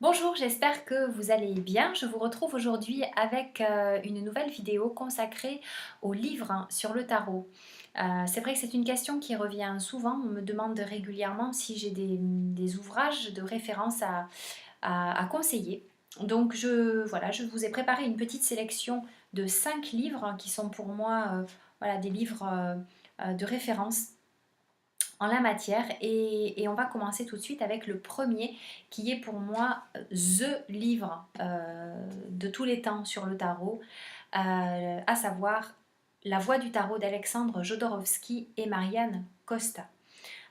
Bonjour, j'espère que vous allez bien. Je vous retrouve aujourd'hui avec une nouvelle vidéo consacrée aux livres sur le tarot. C'est vrai que c'est une question qui revient souvent. On me demande régulièrement si j'ai des ouvrages de référence à conseiller. Donc voilà, je vous ai préparé une petite sélection de 5 livres qui sont pour moi voilà, des livres de référence en la matière et on va commencer tout de suite avec le premier qui est pour moi THE livre de tous les temps sur le tarot, à savoir La Voix du tarot d'Alexandre Jodorowsky et Marianne Costa.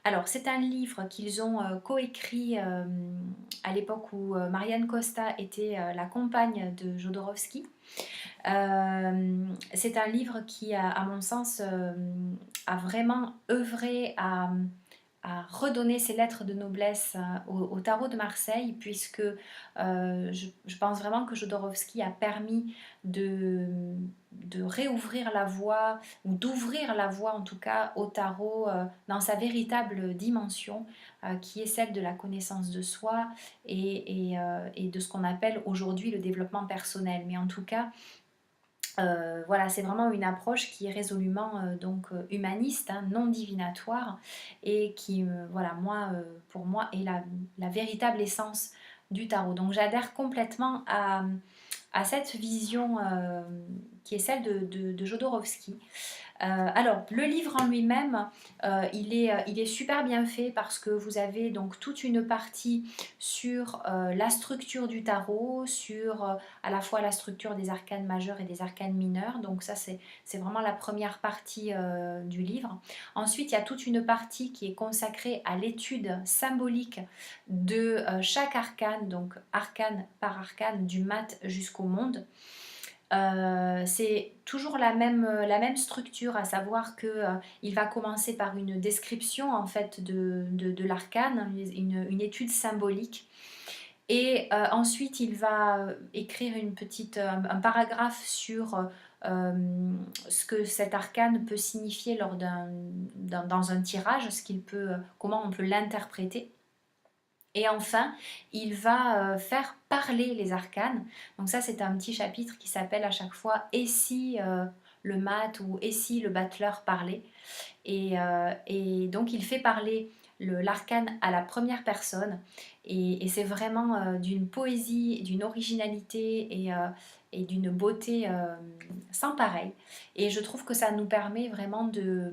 Alors, c'est un livre qu'ils ont coécrit à l'époque où Marianne Costa était la compagne de Jodorowsky. C'est un livre qui, à mon sens, a vraiment œuvré à redonner ses lettres de noblesse au tarot de Marseille, puisque je pense vraiment que Jodorowsky a permis de, de réouvrir la voie, ou d'ouvrir la voie en tout cas au tarot dans sa véritable dimension, qui est celle de la connaissance de soi et de ce qu'on appelle aujourd'hui le développement personnel. Mais en tout cas, voilà, c'est vraiment une approche qui est résolument donc humaniste, hein, non divinatoire, et qui, voilà, pour moi, est la véritable essence du tarot. Donc j'adhère complètement à cette vision qui est celle de Jodorowsky. Alors, le livre en lui-même, il est super bien fait parce que vous avez donc toute une partie sur la structure du tarot, sur à la fois la structure des arcanes majeurs et des arcanes mineurs. Donc ça, c'est vraiment la première partie du livre. Ensuite, il y a toute une partie qui est consacrée à l'étude symbolique de chaque arcane, donc arcane par arcane, du mat jusqu'au monde. C'est toujours la même structure, à savoir que il va commencer par une description en fait de l'arcane, une étude symbolique. Et ensuite, il va écrire un paragraphe sur ce que cet arcane peut signifier dans un tirage, comment on peut l'interpréter. Et enfin, il va faire parler les arcanes. Donc ça, c'est un petit chapitre qui s'appelle à chaque fois «Et si le mat» ou «Et si le battleur parlait». Et donc, il fait parler l'arcane à la première personne. Et c'est vraiment d'une poésie, d'une originalité et d'une beauté sans pareil. Et je trouve que ça nous permet vraiment de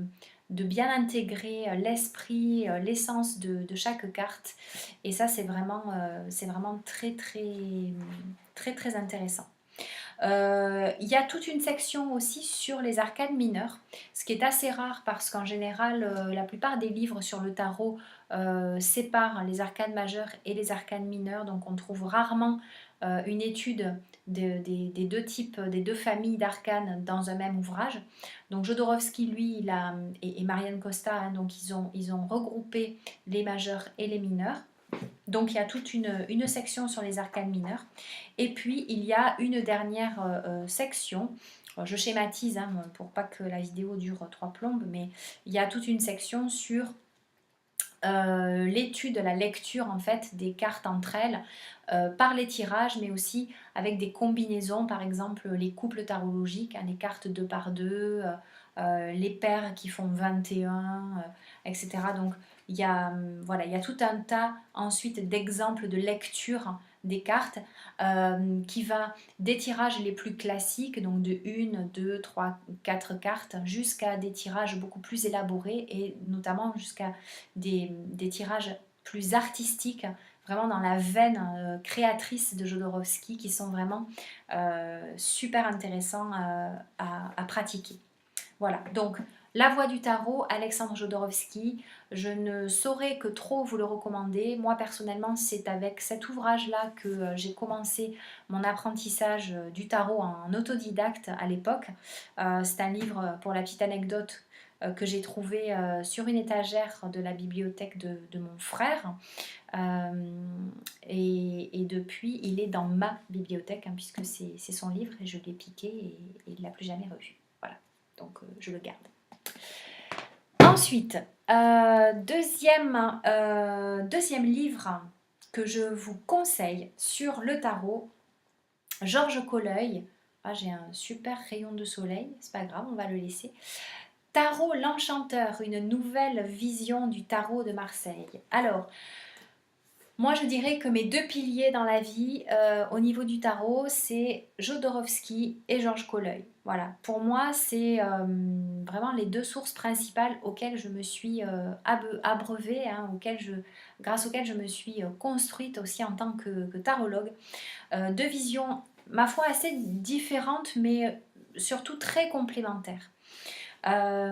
bien intégrer l'esprit, l'essence de chaque carte. Et ça, c'est vraiment très, très, très, très intéressant. Il y a toute une section aussi sur les arcanes mineures, ce qui est assez rare parce qu'en général, la plupart des livres sur le tarot séparent les arcanes majeures et les arcanes mineures, donc on trouve rarement une étude des deux types, des deux familles d'arcanes dans un même ouvrage. Donc Jodorowsky, lui, et Marianne Costa, hein, donc ils ont regroupé les majeurs et les mineurs. Donc il y a toute une section sur les arcanes mineurs. Et puis il y a une dernière section. Je schématise hein, pour pas que la vidéo dure 3 plombes, mais il y a toute une section sur l'étude, la lecture en fait des cartes entre elles par les tirages, mais aussi avec des combinaisons, par exemple les couples tarologiques, hein, les cartes 2 par 2, les paires qui font 21, etc. Donc voilà, il y a tout un tas ensuite d'exemples de lecture des cartes qui va des tirages les plus classiques, donc de 1, 2, 3, 4 cartes, jusqu'à des tirages beaucoup plus élaborés et notamment jusqu'à des tirages plus artistiques, vraiment dans la veine créatrice de Jodorowsky, qui sont vraiment super intéressants à pratiquer. Voilà, donc La Voix du tarot, Alexandre Jodorowsky, je ne saurais que trop vous le recommander. Moi personnellement, c'est avec cet ouvrage-là que j'ai commencé mon apprentissage du tarot en autodidacte à l'époque. C'est un livre, pour la petite anecdote, que j'ai trouvé sur une étagère de la bibliothèque de mon frère. Et depuis, il est dans ma bibliothèque, hein, puisque c'est son livre et je l'ai piqué et il ne l'a plus jamais revu. Voilà, donc je le garde. Ensuite, deuxième livre que je vous conseille sur le tarot, Georges Colleuil. Ah, j'ai un super rayon de soleil, c'est pas grave, on va le laisser. Tarot l'Enchanteur, une nouvelle vision du tarot de Marseille. Alors, moi je dirais que mes deux piliers dans la vie au niveau du tarot, c'est Jodorowsky et Georges Colleuil. Voilà, pour moi c'est vraiment les deux sources principales auxquelles je me suis abreuvée, hein, grâce auxquelles je me suis construite aussi en tant que tarologue. Deux visions, ma foi, assez différentes, mais surtout très complémentaires. Euh,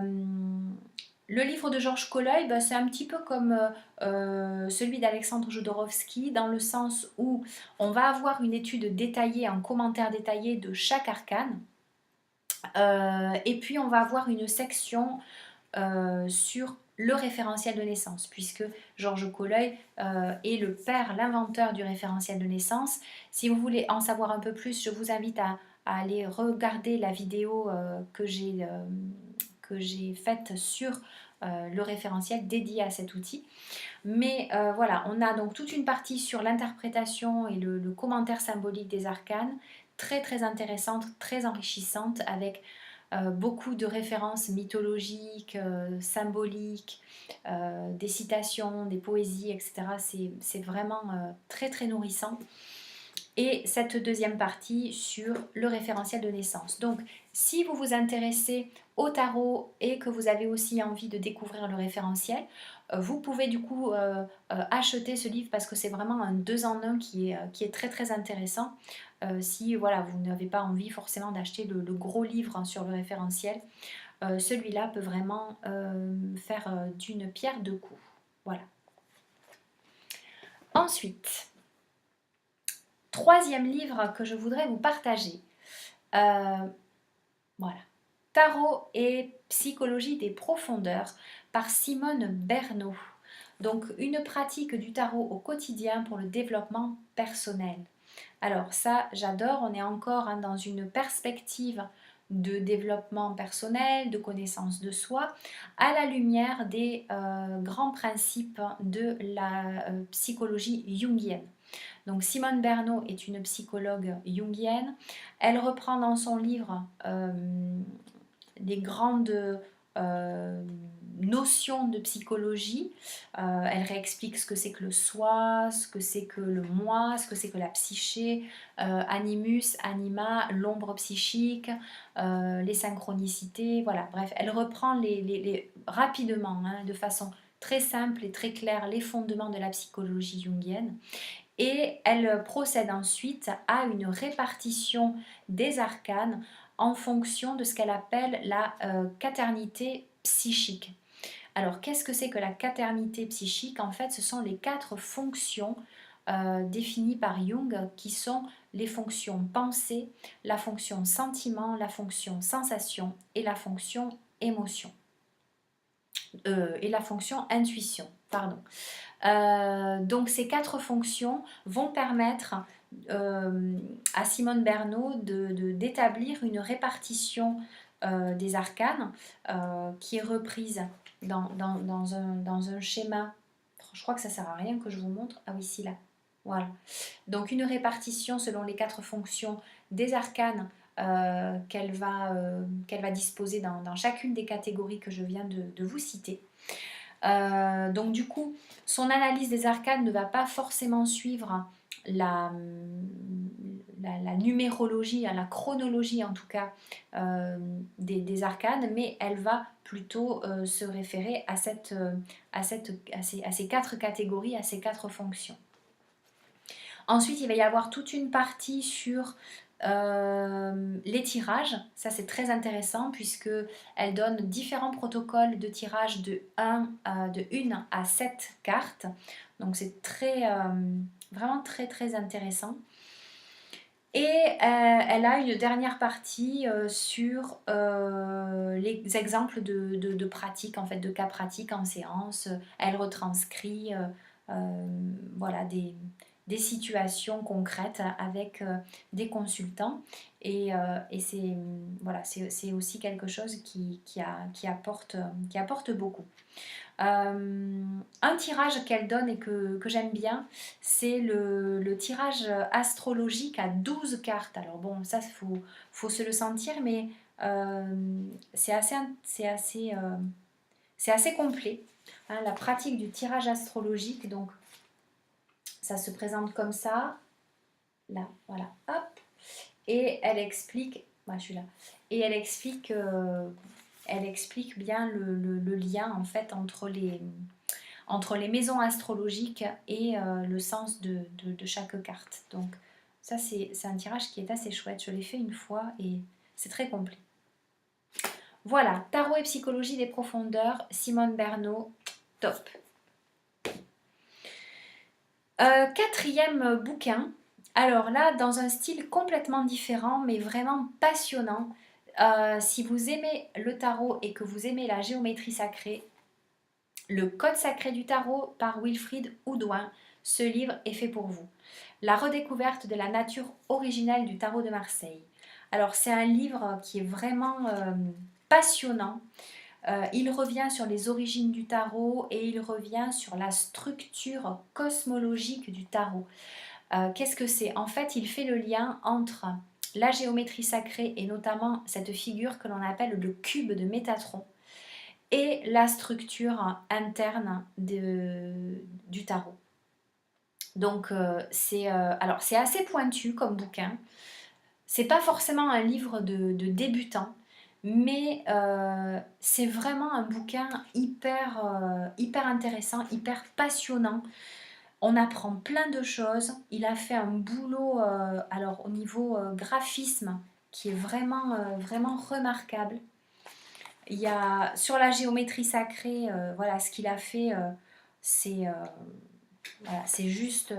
le livre de Georges Colleuil, ben, c'est un petit peu comme celui d'Alexandre Jodorowsky, dans le sens où on va avoir une étude détaillée, un commentaire détaillé de chaque arcane, et puis on va avoir une section sur le référentiel de naissance, puisque Georges Colleuil est le père, l'inventeur du référentiel de naissance. Si vous voulez en savoir un peu plus, je vous invite à aller regarder la vidéo que j'ai faite sur le référentiel dédié à cet outil. Mais voilà, on a donc toute une partie sur l'interprétation et le commentaire symbolique des arcanes, très très intéressante, très enrichissante, avec beaucoup de références mythologiques, symboliques, des citations, des poésies, etc. C'est vraiment très très nourrissant. Et cette deuxième partie sur le référentiel de naissance. Donc, si vous vous intéressez au tarot et que vous avez aussi envie de découvrir le référentiel, vous pouvez du coup acheter ce livre parce que c'est vraiment un 2 en 1 qui est très très intéressant. Si voilà, vous n'avez pas envie forcément d'acheter le gros livre hein, sur le référentiel, celui-là peut vraiment faire d'une pierre deux coups. Voilà. Ensuite, troisième livre que je voudrais vous partager. Voilà. Tarot et psychologie des profondeurs par Simone Bernaud. Donc une pratique du tarot au quotidien pour le développement personnel. Alors ça, j'adore, on est encore hein, dans une perspective de développement personnel, de connaissance de soi, à la lumière des grands principes de la psychologie jungienne. Donc Simone Bernaud est une psychologue jungienne. Elle reprend dans son livre les grandes notions de psychologie. Elle réexplique ce que c'est que le soi, ce que c'est que le moi, ce que c'est que la psyché, animus, anima, l'ombre psychique, les synchronicités, voilà. Bref, elle reprend rapidement, hein, de façon très simple et très claire, les fondements de la psychologie jungienne. Et elle procède ensuite à une répartition des arcanes en fonction de ce qu'elle appelle la quaternité psychique. Alors, qu'est-ce que c'est que la quaternité psychique? En fait, ce sont les 4 fonctions définies par Jung, qui sont les fonctions pensée, la fonction sentiment, la fonction sensation et la fonction émotion. Et la fonction intuition, pardon. Donc ces 4 fonctions vont permettre à Simone Bernaud d'établir une répartition des arcanes qui est reprise dans un schéma. Je crois que ça ne sert à rien que je vous montre. Ah oui, si là. Voilà. Donc une répartition selon les 4 fonctions des arcanes qu'elle va disposer dans chacune des catégories que je viens de vous citer. Donc du coup, son analyse des arcanes ne va pas forcément suivre la numérologie, la chronologie en tout cas des arcanes, mais elle va plutôt se référer à ces 4 catégories, à ces 4 fonctions. Ensuite, il va y avoir toute une partie sur les tirages. Ça, c'est très intéressant puisque elle donne différents protocoles de tirage de 1 à 7 cartes. Donc, c'est vraiment très, très intéressant. Et elle a une dernière partie sur les exemples de pratiques, en fait, de cas pratiques en séance. Elle retranscrit voilà, des situations concrètes avec des consultants. Et c'est voilà, c'est aussi quelque chose qui apporte beaucoup. Un tirage qu'elle donne et que j'aime bien, c'est le tirage astrologique à 12 cartes. Alors bon, ça, faut se le sentir, mais c'est assez complet, hein, la pratique du tirage astrologique. Donc, ça se présente comme ça. Là, voilà, hop. Et elle explique, moi je suis là, et elle explique bien le lien en fait entre les maisons astrologiques et le sens de chaque carte. Donc ça c'est un tirage qui est assez chouette, je l'ai fait une fois et c'est très complet. Voilà, Tarot et psychologie des profondeurs, Simone Bernot, top. Quatrième bouquin, alors là dans un style complètement différent mais vraiment passionnant. Si vous aimez le tarot et que vous aimez la géométrie sacrée, Le Code sacré du tarot par Wilfrid Oudouin, ce livre est fait pour vous. La redécouverte de la nature originelle du tarot de Marseille. Alors c'est un livre qui est vraiment passionnant. Il revient sur les origines du tarot et il revient sur la structure cosmologique du tarot. Qu'est-ce que c'est? En fait, il fait le lien entre la géométrie sacrée et notamment cette figure que l'on appelle le cube de Métatron et la structure interne du tarot. Donc alors c'est assez pointu comme bouquin. C'est pas forcément un livre de débutant, mais c'est vraiment un bouquin hyper intéressant, hyper passionnant. On apprend plein de choses. Il a fait un boulot alors au niveau graphisme qui est vraiment remarquable. Il y a sur la géométrie sacrée, voilà ce qu'il a fait, c'est voilà, c'est juste,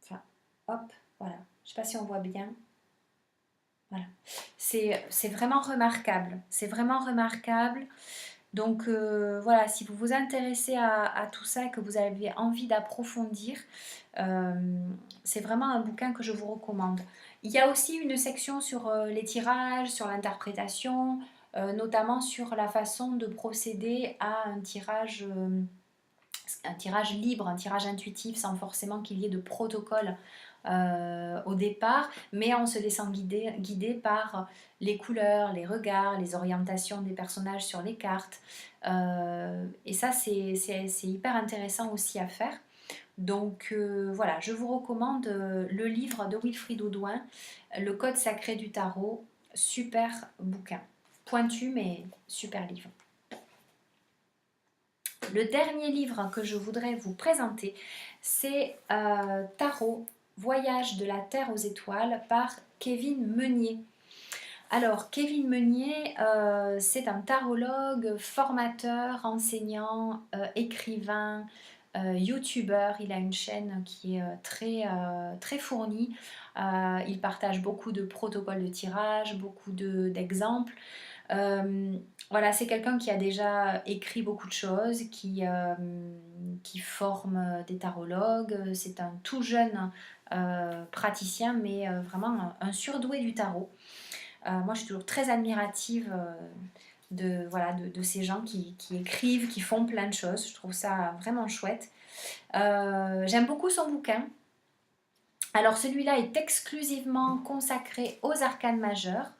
enfin, hop, voilà. Je sais pas si on voit bien. Voilà, c'est vraiment remarquable. C'est vraiment remarquable. Donc voilà, si vous vous intéressez à tout ça et que vous avez envie d'approfondir, euh, c'est vraiment un bouquin que je vous recommande. Il y a aussi une section sur les tirages, sur l'interprétation, notamment sur la façon de procéder à un tirage libre, un tirage intuitif sans forcément qu'il y ait de protocole au départ, mais en se laissant guider par les couleurs, les regards, les orientations des personnages sur les cartes. Et ça, c'est hyper intéressant aussi à faire. Donc voilà, je vous recommande le livre de Wilfrid Oudouin, Le Code sacré du tarot, super bouquin. Pointu, mais super livre. Le dernier livre que je voudrais vous présenter, c'est Tarot, Voyage de la Terre aux étoiles par Kevin Meunier. Alors, Kevin Meunier, c'est un tarologue, formateur, enseignant, écrivain, youtubeur. Il a une chaîne qui est très fournie. Il partage beaucoup de protocoles de tirage, beaucoup d'exemples. Voilà, c'est quelqu'un qui a déjà écrit beaucoup de choses, qui forme des tarologues. C'est un tout jeune praticien, mais vraiment un surdoué du tarot. Moi, je suis toujours très admirative de ces gens qui écrivent, qui font plein de choses. Je trouve ça vraiment chouette. J'aime beaucoup son bouquin. Alors celui-là est exclusivement consacré aux arcanes majeurs.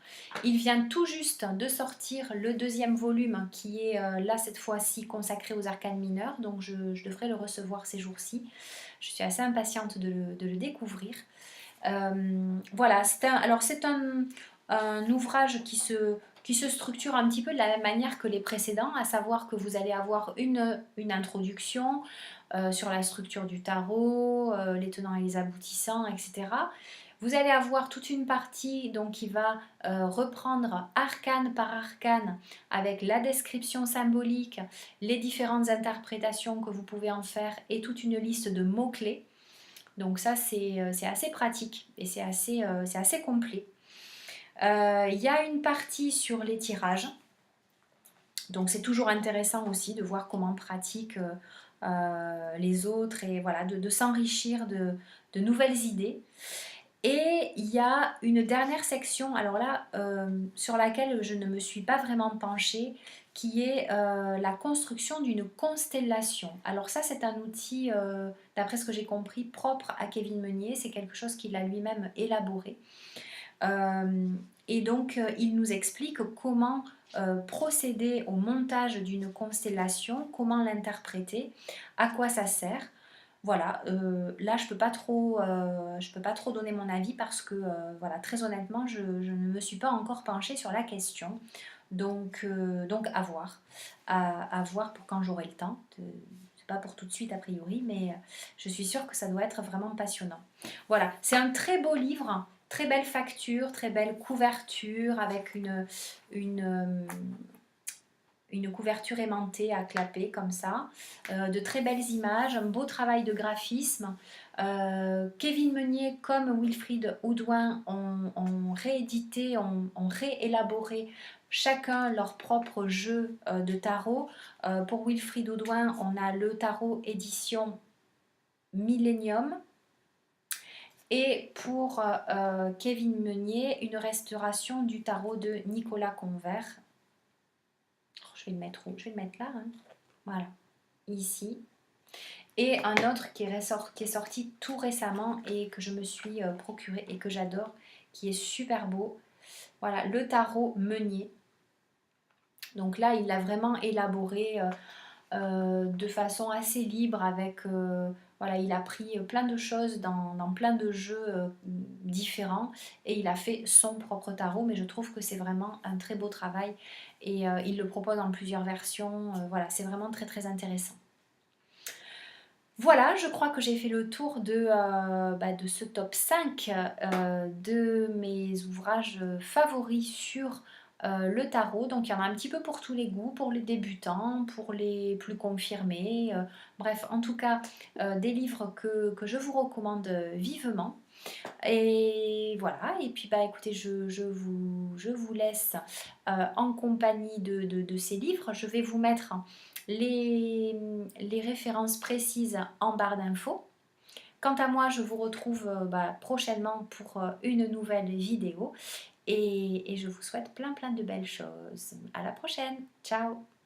Il vient tout juste de sortir le deuxième volume qui est là cette fois-ci consacré aux arcanes mineurs. Donc je devrais le recevoir ces jours-ci. Je suis assez impatiente de le découvrir. Voilà, c'est un ouvrage qui se structure un petit peu de la même manière que les précédents, à savoir que vous allez avoir une introduction sur la structure du tarot, les tenants et les aboutissants, etc. Vous allez avoir toute une partie donc, qui va reprendre arcane par arcane avec la description symbolique, les différentes interprétations que vous pouvez en faire et toute une liste de mots-clés. Donc ça, c'est assez pratique et c'est assez complet. Il y a une partie sur les tirages. Donc c'est toujours intéressant aussi de voir comment on pratique les autres et voilà, de s'enrichir de nouvelles idées. Et il y a une dernière section, alors là, sur laquelle je ne me suis pas vraiment penchée, qui est la construction d'une constellation. Alors ça, c'est un outil, d'après ce que j'ai compris, propre à Kevin Meunier. C'est quelque chose qu'il a lui-même élaboré. Euh, et donc, il nous explique comment procéder au montage d'une constellation, comment l'interpréter, à quoi ça sert. Voilà, là je peux pas trop donner mon avis parce que voilà, très honnêtement, je ne me suis pas encore penchée sur la question. Donc à voir pour quand j'aurai le temps. C'est pas pour tout de suite a priori, mais je suis sûre que ça doit être vraiment passionnant. Voilà, c'est un très beau livre, très belle facture, très belle couverture avec une, euh, une couverture aimantée à clapper comme ça, de très belles images, un beau travail de graphisme. Kevin Meunier comme Wilfried Audouin ont réédité, ont réélaboré chacun leur propre jeu de tarot. Pour Wilfried Audouin, on a le tarot édition Millennium. Et pour Kevin Meunier, une restauration du tarot de Nicolas Convert. Je vais le mettre où? Je vais le mettre là, hein. Voilà, ici. Et un autre qui est sorti tout récemment et que je me suis procuré et que j'adore, qui est super beau. Voilà, le tarot Meunier. Donc là, il l'a vraiment élaboré de façon assez libre avec... voilà, il a pris plein de choses dans plein de jeux différents et il a fait son propre tarot, mais je trouve que c'est vraiment un très beau travail et il le propose en plusieurs versions. Voilà, c'est vraiment très très intéressant. Voilà, je crois que j'ai fait le tour de ce top 5 de mes ouvrages favoris sur le tarot. Donc il y en a un petit peu pour tous les goûts, pour les débutants, pour les plus confirmés. Bref, en tout cas, des livres que je vous recommande vivement. Et voilà, et puis bah écoutez, je vous laisse en compagnie de ces livres. Je vais vous mettre les références précises en barre d'infos. Quant à moi, je vous retrouve prochainement pour une nouvelle vidéo et je vous souhaite plein plein de belles choses. À la prochaine, ciao!